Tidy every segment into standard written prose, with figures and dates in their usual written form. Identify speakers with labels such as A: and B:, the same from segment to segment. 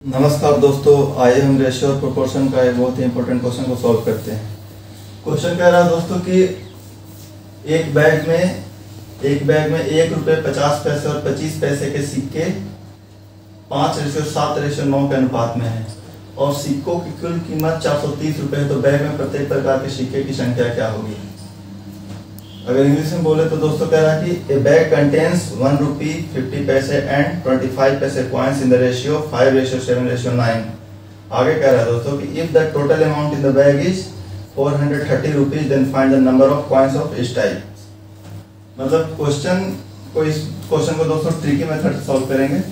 A: नमस्कार दोस्तों, आइए हम रेशियो और प्रोपोर्शन का एक बहुत ही इंपॉर्टेंट क्वेश्चन को सॉल्व करते हैं। क्वेश्चन कह रहा है दोस्तों कि एक बैग में ₹1.50 और 25 पैसे के सिक्के 5:7:9 के अनुपात में है और सिक्कों की कुल कीमत ₹430 है। तो बैग में प्रत्येक प्रकार के सिक्के की संख्या क्या होगी? अगर इंग्लिश में बोले तो दोस्तों कह रहा है कि ए बैग कंटेन्स ₹1.50 एंड 25 पैसे कॉइन्स इन द रेशियो 5:7:9। आगे कह रहा है दोस्तों कि if the total amount in the bag is ₹430 then find the number of coins of each type. मतलब इस क्वेश्चन को दोस्तों ट्रिकी मेथड से सॉल्व करेंगे।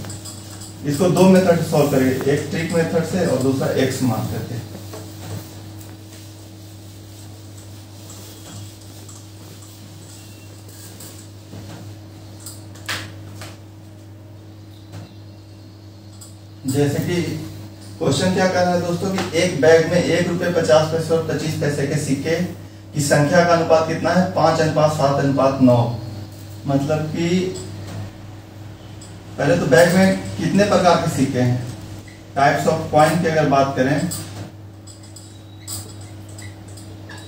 A: इसको दो मेथड से सॉल्व करेंगे, एक ट्रिक मेथड से और दूसरा एक्स मार्क करके। जैसे कि क्वेश्चन क्या कर रहा है दोस्तों कि एक बैग में ₹1.50 और 25 पैसे के सिक्के की संख्या का अनुपात कितना है? 5:7:9। मतलब कि पहले तो बैग में कितने प्रकार के सिक्के हैं, टाइप्स ऑफ कॉइन की अगर बात करें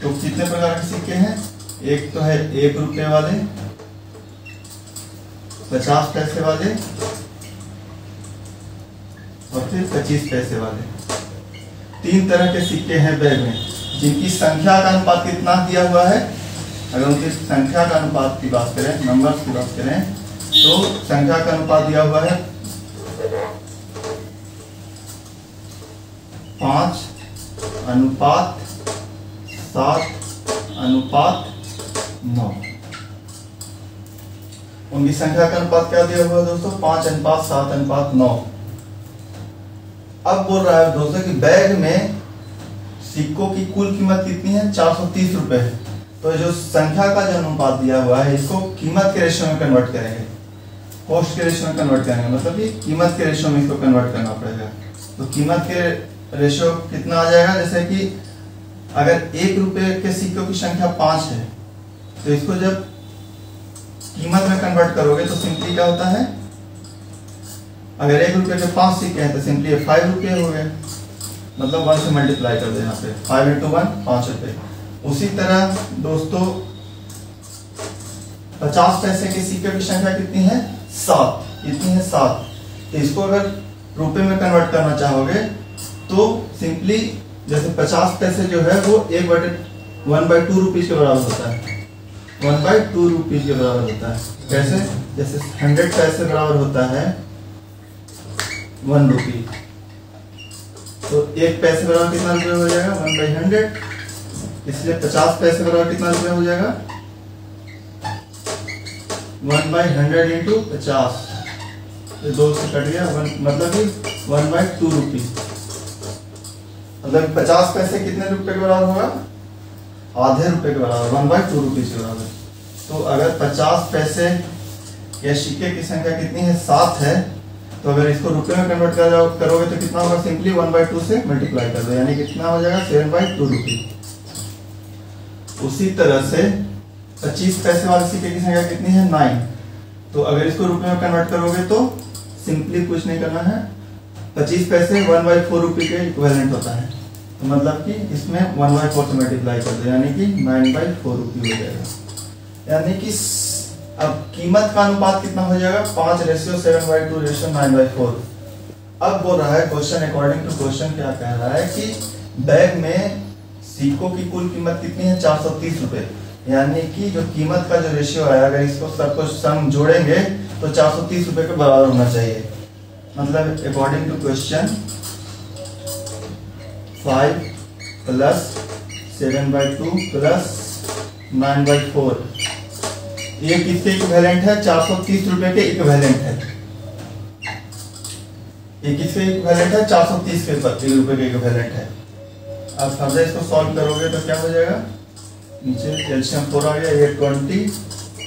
A: तो कितने प्रकार के सिक्के हैं? एक तो है ₹1 वाले, 50 पैसे वाले और फिर 25 पैसे वाले। तीन तरह के सिक्के हैं बैग में, जिनकी संख्या का अनुपात कितना दिया हुआ है। अगर उनकी संख्या का अनुपात की बात करें, नंबर्स की बात करें, तो संख्या का अनुपात दिया हुआ है 5:7:9। उनकी संख्या का अनुपात क्या दिया हुआ है दोस्तों? 5:7:9। अब बोल रहा है दोस्तों कि बैग में सिक्कों की कुल कीमत कितनी है? ₹430 है। तो जो संख्या का जो अनुपात दिया हुआ है, इसको कीमत के रेशियो में कन्वर्ट करेंगे, कॉस्ट के रेशियो में कन्वर्ट करेंगे। मतलब कि कीमत के रेशियो में इसको कन्वर्ट करना पड़ेगा। तो कीमत के रेशियो कितना आ जाएगा? जैसे कि अगर ₹1 के सिक्कों की संख्या 5 है, तो इसको जब कीमत में कन्वर्ट करोगे तो सिंपली क्या होता है, अगर ₹1 के 5 सिक्के हैं तो सिंपली ₹5 हो गए। मतलब 1 से मल्टीप्लाई कर दो, यहाँ पे 5 × 1 ₹5। उसी तरह दोस्तों 50 पैसे के सिक्के की संख्या कितनी है? 7। कितनी है? 7। तो इसको अगर रुपए में कन्वर्ट करना चाहोगे तो सिंपली जैसे 50 पैसे जो है वो 1/2 रुपीज के बराबर होता है। 1/2 रुपीज के बराबर होता है। कैसे? जैसे 100 पैसे बराबर होता है 1 रुपी। तो 1 पैसे बराबर कितना रुपए हो जाएगा? 1/100। इसलिए 50 पैसे बराबर कितना रुपए हो जाएगा? 1/100 × 50। ये 2 से कट गया, मतलब कि 1/2 रुपी। मतलब 50 पैसे कितने रुपए के बराबर होगा? आधे रुपए के बराबर, 1/2 रुपीज के बराबर। तो अगर 50 पैसे या सिक्के की संख्या कितनी है? 7 है। तो अगर इसको रुपए में कन्वर्ट करोगे तो कितना होगा? सिंपली 1/2 से मल्टीप्लाई कर दो, यानी कितना हो जाएगा? 7/2 रुपी। उसी तरह से 25 पैसे वाले सिक्के की संख्या कितनी है? 9। तो अगर इसको रुपए में कन्वर्ट करोगे तो सिंपली कुछ नहीं करना है, 25 पैसे 1/4 रुपी के इक्विवेलेंट होता है। तो मतलब कि इसमें 1/4 से मल्टीप्लाई कर दो, यानी कि 9/4 रुपी हो जाएगा। यानी कि अब कीमत का अनुपात कितना हो जाएगा? 5:7/2:9/4। अब बोल रहा है क्वेश्चन, अकॉर्डिंग टू क्वेश्चन क्या कह रहा है कि बैग में सिक्कों की कुल कीमत कितनी है? ₹430। यानी कि जो कीमत का जो रेशियो है, अगर इसको सबको सम जोड़ेंगे तो ₹430 के बराबर होना चाहिए। मतलब अकॉर्डिंग टू क्वेश्चन 5 + 7/2 + 9/4 ये किसके इक्विवेलेंट है? ₹430 के इक्विवेलेंट है। ये किसके इक्विवेलेंट है? 430 रुपए के इक्विवेलेंट है। अब फर्दर इसको सॉल्व करोगे तो क्या हो जाएगा? नीचे एलसीएम 4 आ गया। ये 20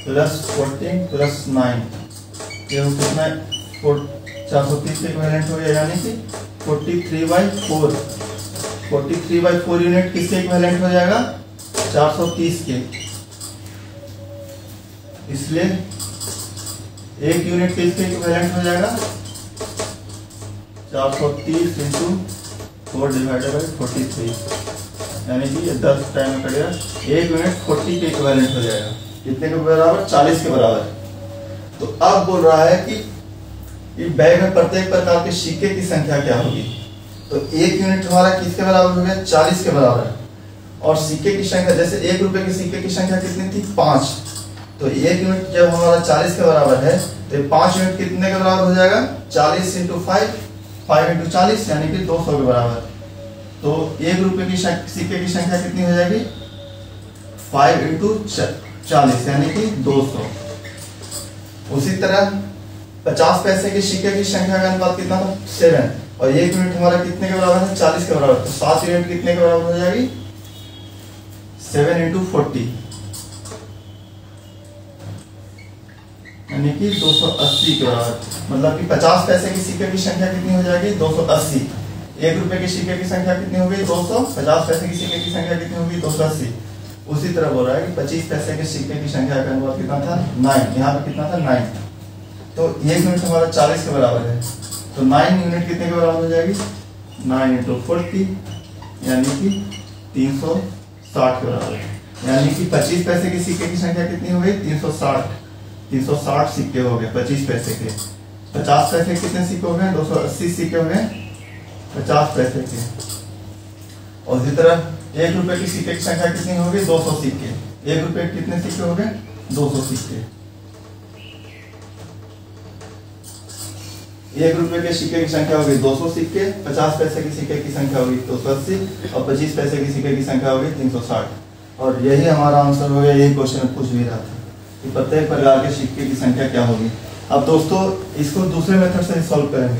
A: + 14 + 9, ये कितना? 430 के इक्विवेलेंट हो गया, यानी कि 43/4। 43/4 यूनिट किसके इक्विवेलेंट हो जाएगा? 430 के। इसलिए 1 यूनिट किसके इक्विवेलेंट हो जाएगा? 430 इंटू 4 डिवाइडेड बाई 43, यानी कि ये 10 टाइम में कटेगा। 1 यूनिट 40 के इक्विवेलेंट हो जाएगा। कितने के बराबर? 40 के बराबर। तो अब बोल रहा है कि इस बैग में प्रत्येक प्रकार के सिक्के की संख्या क्या होगी। तो 1 यूनिट हमारा किसके बराबर हो गया? 40 के बराबर। और सिक्के की संख्या, जैसे 1 रुपए के सिक्के की संख्या कितनी थी? 5। तो 1 यूनिट जब हमारा 40 के बराबर है तो 5 यूनिट कितने के बराबर हो जाएगा? 40 इंटू 5, 5 इंटू 40 यानी कि 200 के बराबर। तो 1 रुपए की सिक्के की संख्या कितनी हो जाएगी? 5 इंटू 40 यानी कि 200। उसी तरह 50 पैसे के सिक्के की संख्या का अनुपात कितना था? 7। और 1 यूनिट हमारा कितने के बराबर है? 40 के बराबर। तो 7 यूनिट कितने के बराबर हो जाएगी? 7 इंटू 40 यानी कि 280 के बराबर। मतलब कि 50 पैसे की सिक्के की संख्या कितनी हो जाएगी? 280। 1 रुपए के सिक्के की संख्या कितनी होगी? 200। 50 पैसे की सिक्के की संख्या कितनी होगी? 280। उसी तरह बोल रहा है कि 25 पैसे के सिक्के की संख्या का अनुपात कितना था? 9। यहाँ पे कितना था? 9। तो 1 यूनिट हमारा 40 के बराबर है, तो 9 यूनिट कितने के बराबर हो जाएगी? 9 इंटू 40 यानी कि 360 के बराबर है। यानी कि 25 पैसे के सिक्के की संख्या कितनी हो गई? 360। 360 सिक्के हो गए 25 पैसे के। 50 पैसे कितने सिक्के हो गए? 280 सिक्के हो गए 50 पैसे के। और इसी तरह 1 रुपए की सिक्के की संख्या कितनी हो गई? 200 सिक्के। 1 रुपए कितने सिक्के हो गए? 200 सिक्के। 1 रुपए के सिक्के की संख्या होगी 200 सिक्के, 50 पैसे की सिक्के की संख्या होगी 280 और 25 पैसे की सिक्के की संख्या होगी 360। और यही हमारा आंसर हो गया। यही क्वेश्चन पूछ भी रहा था कि प्रत्येक प्रकार के सिक्के की संख्या क्या होगी। अब दोस्तों इसको दूसरे मेथड से सॉल्व करेंगे।